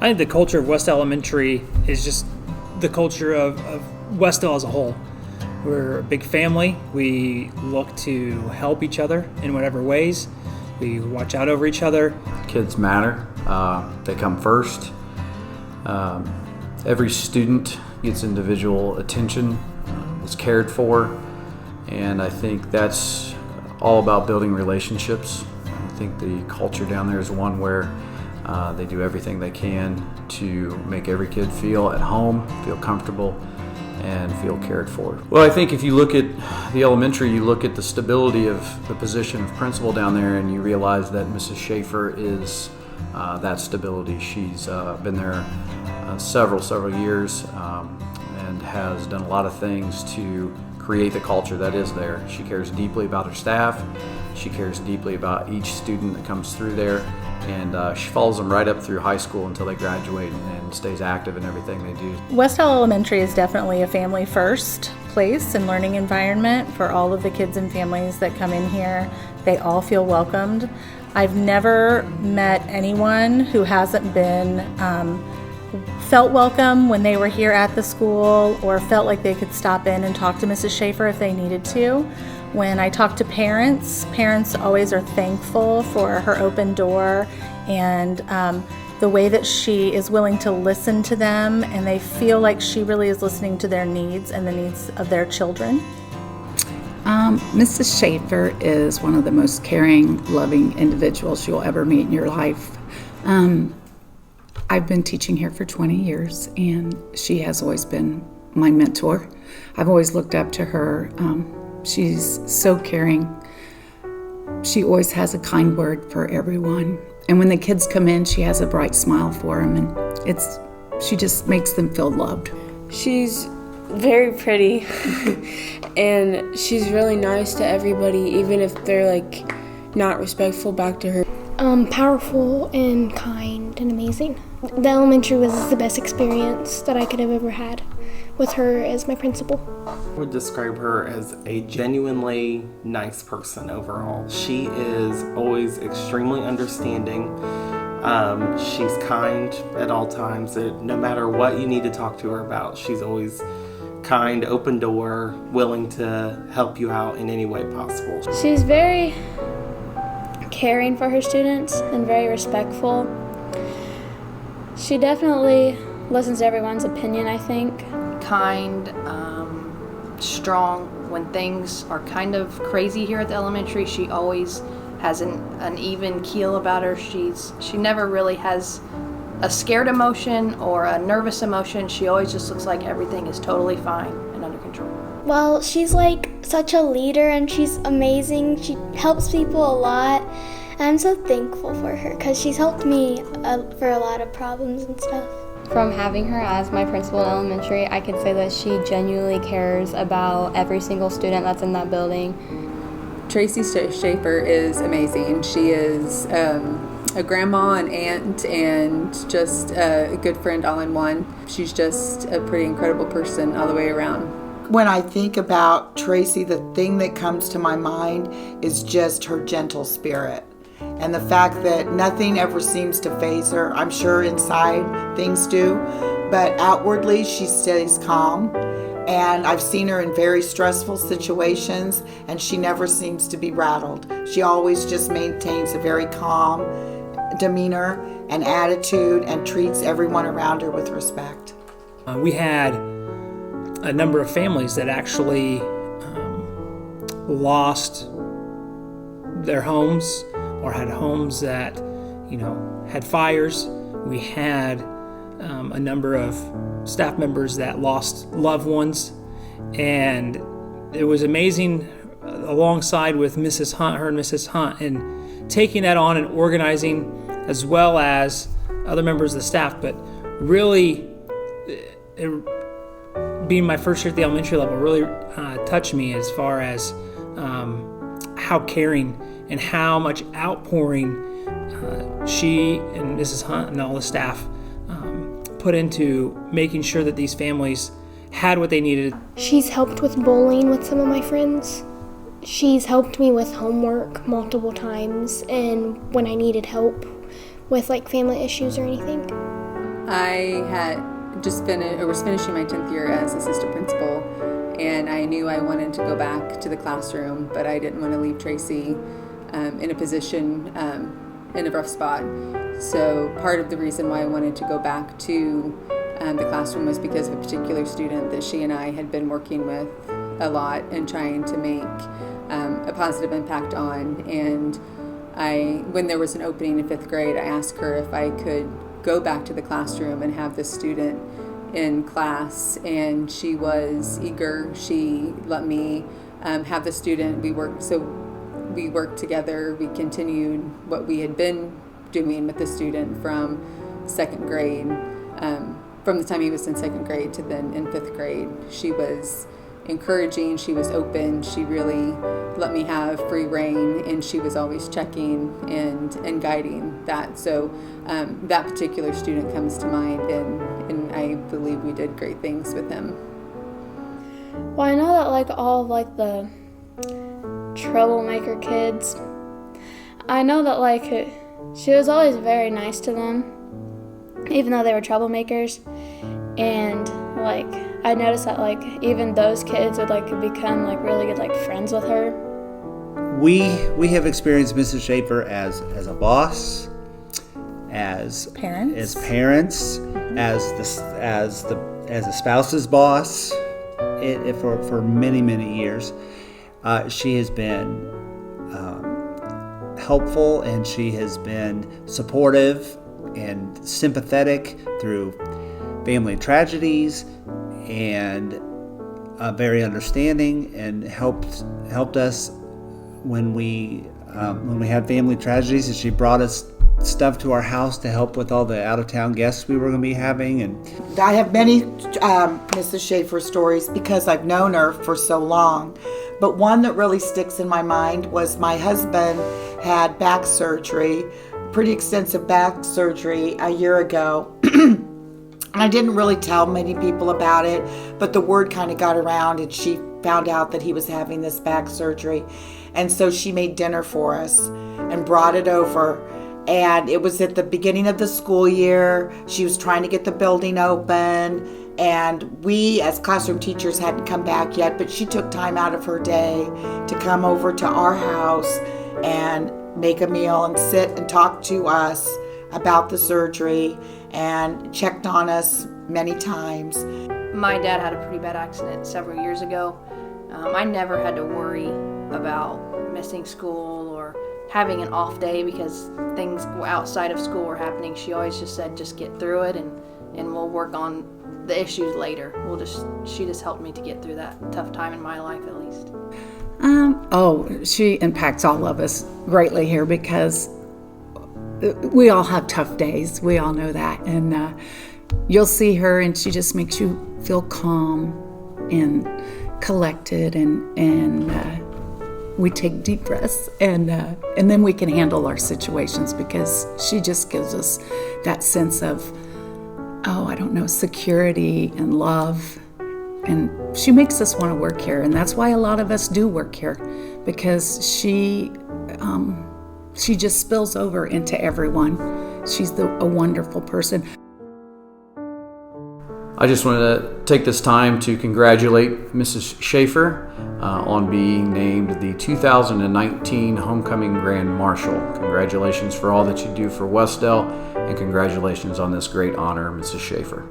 I think the culture of Wes-Del Elementary is just the culture of Wes-Del as a whole. We're a big family. We look to help each other in whatever ways. We watch out over each other. Kids matter. They come first. Every student gets individual attention, is cared for, and I think that's all about building relationships. I think the culture down there is one where they do everything they can to make every kid feel at home, feel comfortable, and feel cared for. Well, I think if you look at the elementary, you look at the stability of the position of principal down there, and you realize that Mrs. Schaefer is that stability. She's been there several years and has done a lot of things to create the culture that is there. She cares deeply about her staff. She cares deeply about each student that comes through there, and she follows them right up through high school until they graduate and stays active in everything they do. Wes-Del Elementary is definitely a family first place and learning environment for all of the kids and families that come in here. They all feel welcomed. I've never met anyone who hasn't been felt welcome when they were here at the school, or felt like they could stop in and talk to Mrs. Schaefer if they needed to. When I talk to parents always are thankful for her open door and the way that she is willing to listen to them, and they feel like she really is listening to their needs and the needs of their children. Mrs. Schaefer is one of the most caring, loving individuals you'll ever meet in your life. I've been teaching here for 20 years, and she has always been my mentor. I've always looked up to her. She's so caring. She always has a kind word for everyone. And when the kids come in, she has a bright smile for them, and she just makes them feel loved. She's very pretty and she's really nice to everybody, even if they're like not respectful back to her. Powerful and kind and amazing. The elementary was the best experience that I could have ever had with her as my principal. I would describe her as a genuinely nice person overall. She is always extremely understanding. She's kind at all times. No matter what you need to talk to her about, she's always kind, open door, willing to help you out in any way possible. She's very caring for her students and very respectful. She definitely listens to everyone's opinion, I think. Kind, strong. When things are kind of crazy here at the elementary, she always has an even keel about her. She never really has a scared emotion or a nervous emotion. She always just looks like everything is totally fine and under control. Well, she's like such a leader and she's amazing. She helps people a lot. And I'm so thankful for her because she's helped me for a lot of problems and stuff. From having her as my principal in elementary, I can say that she genuinely cares about every single student that's in that building. Tracy Schaefer is amazing. She is a grandma, an aunt, and just a good friend all in one. She's just a pretty incredible person all the way around. When I think about Tracy, the thing that comes to my mind is just her gentle spirit. And the fact that nothing ever seems to faze her. I'm sure inside things do, but outwardly she stays calm. And I've seen her in very stressful situations, and she never seems to be rattled. She always just maintains a very calm demeanor and attitude and treats everyone around her with respect. We had a number of families that actually lost their homes or had homes that, had fires. We had a number of staff members that lost loved ones, and it was amazing alongside with Mrs. Hunt, her and Mrs. Hunt, and taking that on and organizing as well as other members of the staff, but really being my first year at the elementary level really touched me as far as how caring and how much outpouring she and Mrs. Hunt and all the staff put into making sure that these families had what they needed. She's helped with bowling with some of my friends. She's helped me with homework multiple times and when I needed help with like family issues or anything. I had just was finishing my 10th year as assistant principal, and I knew I wanted to go back to the classroom, but I didn't want to leave Tracy in a position in a rough spot. So part of the reason why I wanted to go back to the classroom was because of a particular student that she and I had been working with a lot and trying to make a positive impact on. And when there was an opening in 5th grade, I asked her if I could go back to the classroom and have this student in class, and she was eager. She let me have the student. We worked together. We continued what we had been doing with the student from 2nd grade, from the time he was in 2nd grade to then in 5th grade. She was encouraging, she was open, she really let me have free reign, and she was always checking and guiding that. So that particular student comes to mind, and I believe we did great things with him. Well, I know that all of the troublemaker kids, I know that she was always very nice to them, even though they were troublemakers. And I noticed that even those kids would become really good friends with her. We have experienced Mrs. Schaefer as a boss, as parents, as a spouse's boss. For many years, she has been helpful, and she has been supportive and sympathetic through family tragedies, and very understanding, and helped us when we had family tragedies. And she brought us stuff to our house to help with all the out-of-town guests we were going to be having. And I have many Mrs. Schaefer stories because I've known her for so long. But one that really sticks in my mind was my husband had back surgery, pretty extensive back surgery a year ago. And I didn't really tell many people about it, but the word kind of got around, and she found out that he was having this back surgery. And so she made dinner for us and brought it over. And it was at the beginning of the school year. She was trying to get the building open, and we as classroom teachers hadn't come back yet, but she took time out of her day to come over to our house and make a meal and sit and talk to us about the surgery, and checked on us many times. My dad had a pretty bad accident several years ago. I never had to worry about missing school or having an off day because things outside of school were happening. She always just said, just get through it, and we'll work on the issues later. She just helped me to get through that tough time in my life, at least. She impacts all of us greatly here because we all have tough days. We all know that. And you'll see her, and she just makes you feel calm and collected, and we take deep breaths, and then we can handle our situations because she just gives us that sense of, security and love. And she makes us want to work here, and that's why a lot of us do work here, because she just spills over into everyone. She's a wonderful person. I just want to take this time to congratulate Mrs. Schaefer on being named the 2019 Homecoming Grand Marshal. Congratulations for all that you do for Wes-Del, and congratulations on this great honor, Mrs. Schaefer.